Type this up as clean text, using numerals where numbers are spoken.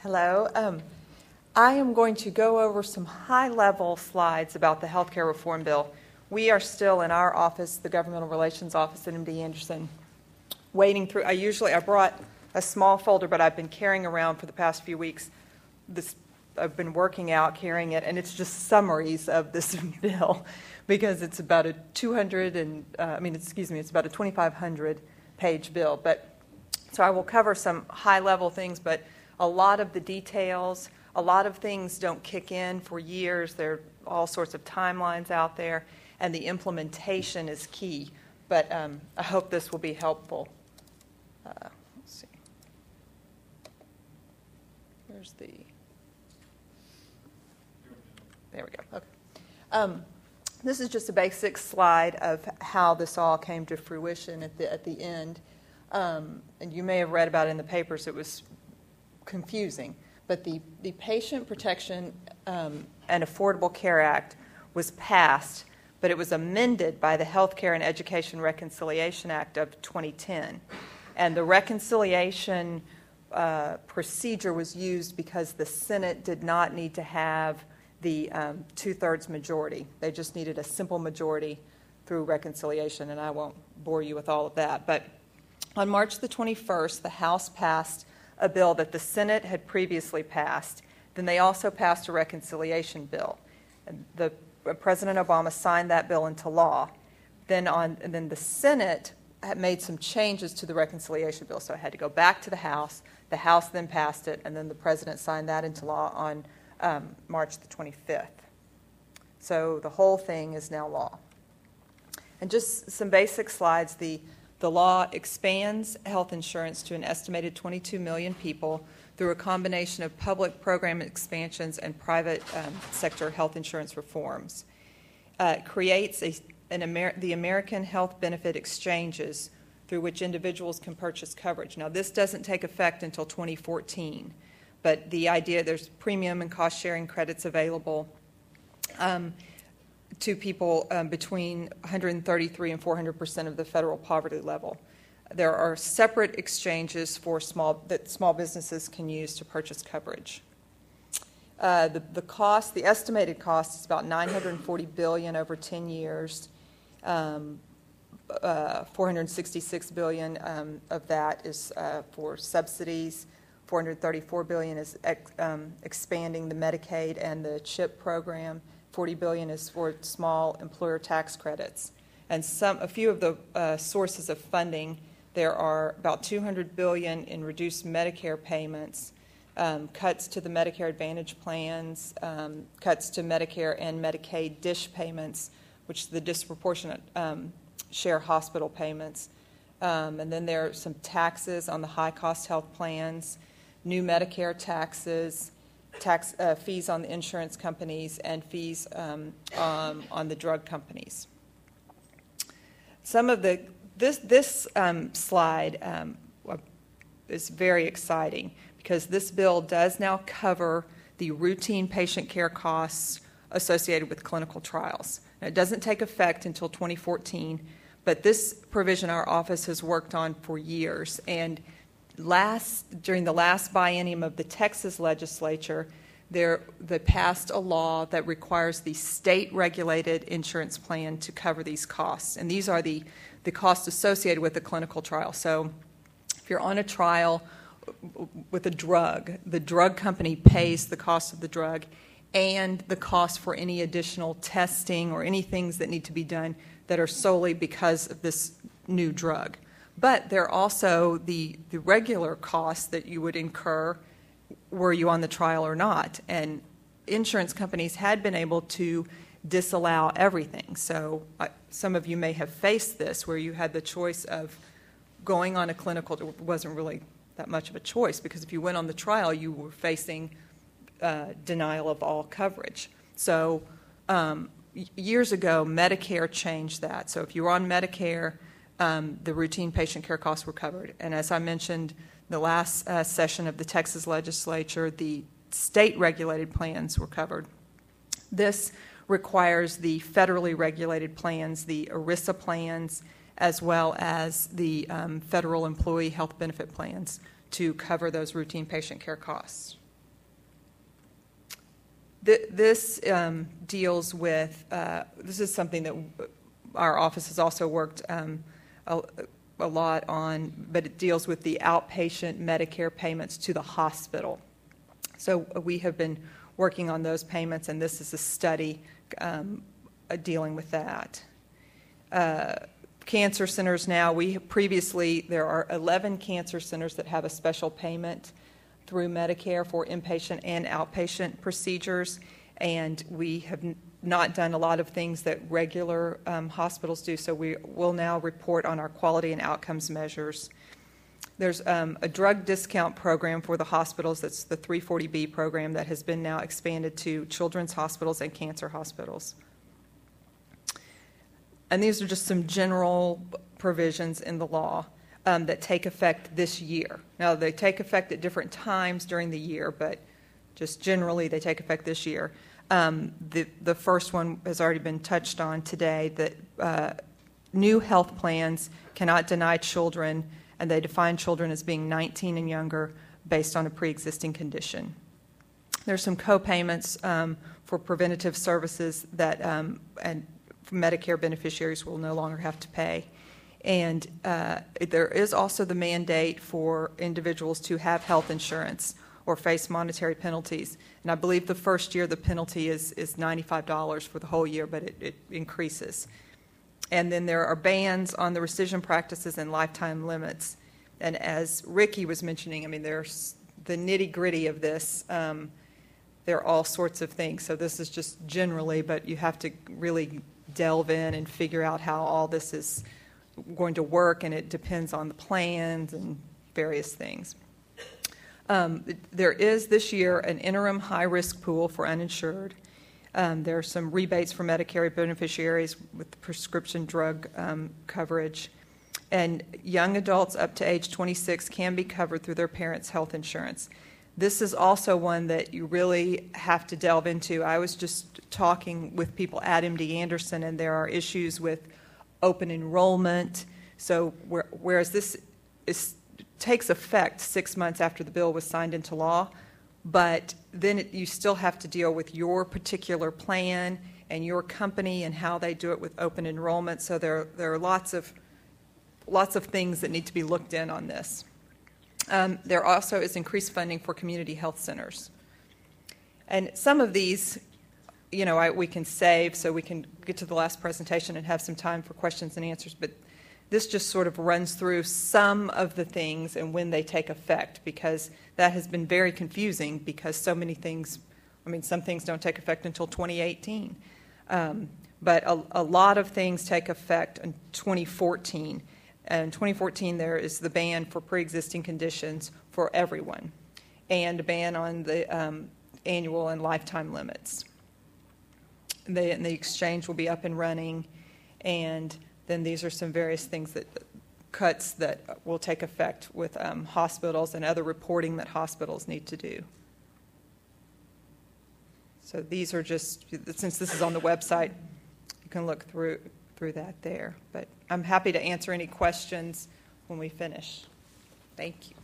Hello. I am going to go over some high-level slides about the healthcare reform bill. We are still in our office, the Governmental Relations Office at MD Anderson, wading through. I brought a small folder, but I've been carrying around for the past few weeks. I've been working out, carrying it, and it's just summaries of this bill because it's about a 2,500 page bill. So I will cover some high-level things, but a lot of the details, a lot of things don't kick in for years. There are all sorts of timelines out there, and the implementation is key. But I hope this will be helpful. Let's see. Where's the... There we go. Okay. This is just a basic slide of how this all came to fruition at the end. And you may have read about it in the papers. It was confusing. But the Patient Protection and Affordable Care Act was passed, but it was amended by the Healthcare and Education Reconciliation Act of 2010. And the reconciliation procedure was used because the Senate did not need to have the two-thirds majority. They just needed a simple majority through reconciliation, and I won't bore you with all of that. But on March the 21st, the House passed a bill that the Senate had previously passed. Then they also passed a reconciliation bill. And President Obama signed that bill into law. Then the Senate had made some changes to the reconciliation bill, so it had to go back to the House. The House then passed it, and then the President signed that into law on March the 25th. So the whole thing is now law. And just some basic slides. The law expands health insurance to an estimated 22 million people through a combination of public program expansions and private sector health insurance reforms. It creates the American Health Benefit Exchanges through which individuals can purchase coverage. Now, this doesn't take effect until 2014, but the idea there's premium and cost-sharing credits available to people between 133 and 400% of the federal poverty level. There are separate exchanges that small businesses can use to purchase coverage. The estimated cost is about $940 billion over 10 years. $466 billion of that is for subsidies. $434 billion is expanding the Medicaid and the CHIP program. $40 billion is for small employer tax credits. And a few of the sources of funding, there are about $200 billion in reduced Medicare payments, cuts to the Medicare Advantage plans, cuts to Medicare and Medicaid DISH payments, which is the disproportionate share hospital payments. And then there are some taxes on the high-cost health plans, new Medicare taxes, fees on the insurance companies, and fees on the drug companies. This slide is very exciting because this bill does now cover the routine patient care costs associated with clinical trials. Now, it doesn't take effect until 2014, but this provision our office has worked on for years. And during the last biennium of the Texas legislature, they passed a law that requires the state-regulated insurance plan to cover these costs. And these are the costs associated with the clinical trial. So if you're on a trial with a drug, the drug company pays the cost of the drug and the cost for any additional testing or any things that need to be done that are solely because of this new drug. But there are also the regular costs that you would incur were you on the trial or not. And insurance companies had been able to disallow everything. So some of you may have faced this where you had the choice of going on a clinical. It wasn't really that much of a choice because if you went on the trial, you were facing denial of all coverage. So years ago, Medicare changed that. So if you were on Medicare, the routine patient care costs were covered. And as I mentioned, the last session of the Texas legislature, the state-regulated plans were covered. This requires the federally regulated plans, the ERISA plans, as well as the federal employee health benefit plans to cover those routine patient care costs. This deals with, this is something that our office has also worked a lot on, but it deals with the outpatient Medicare payments to the hospital. So we have been working on those payments, and this is a study dealing with that. Cancer centers now, there are 11 cancer centers that have a special payment through Medicare for inpatient and outpatient procedures, and we have not done a lot of things that regular hospitals do, so we will now report on our quality and outcomes measures. There's a drug discount program for the hospitals. That's the 340B program that has been now expanded to children's hospitals and cancer hospitals. And these are just some general provisions in the law that take effect this year. Now, they take effect at different times during the year, but just generally they take effect this year. The first one has already been touched on today, that new health plans cannot deny children, and they define children as being 19 and younger based on a pre-existing condition. There's some co-payments for preventative services that and Medicare beneficiaries will no longer have to pay. And there is also the mandate for individuals to have health insurance or face monetary penalties. And I believe the first year the penalty is $95 for the whole year, but it increases. And then there are bans on the rescission practices and lifetime limits. And as Ricky was mentioning, I mean, there's the nitty-gritty of this. There are all sorts of things. So this is just generally, but you have to really delve in and figure out how all this is going to work, and it depends on the plans and various things. There is this year an interim high-risk pool for uninsured. There are some rebates for Medicare beneficiaries with prescription drug coverage. And young adults up to age 26 can be covered through their parents' health insurance. This is also one that you really have to delve into. I was just talking with people at MD Anderson, and there are issues with open enrollment. So whereas this takes effect 6 months after the bill was signed into law, but then you still have to deal with your particular plan and your company and how they do it with open enrollment. So there are lots of things that need to be looked in on this. There also is increased funding for community health centers. And some of these, we can save so we can get to the last presentation and have some time for questions and answers, but this just sort of runs through some of the things and when they take effect, because that has been very confusing because so many things, some things don't take effect until 2018. But a lot of things take effect in 2014. And in 2014, there is the ban for pre-existing conditions for everyone, and a ban on the annual and lifetime limits. The exchange will be up and running, and then these are some various things cuts that will take effect with hospitals and other reporting that hospitals need to do. So these are just, since this is on the website, you can look through that there. But I'm happy to answer any questions when we finish. Thank you.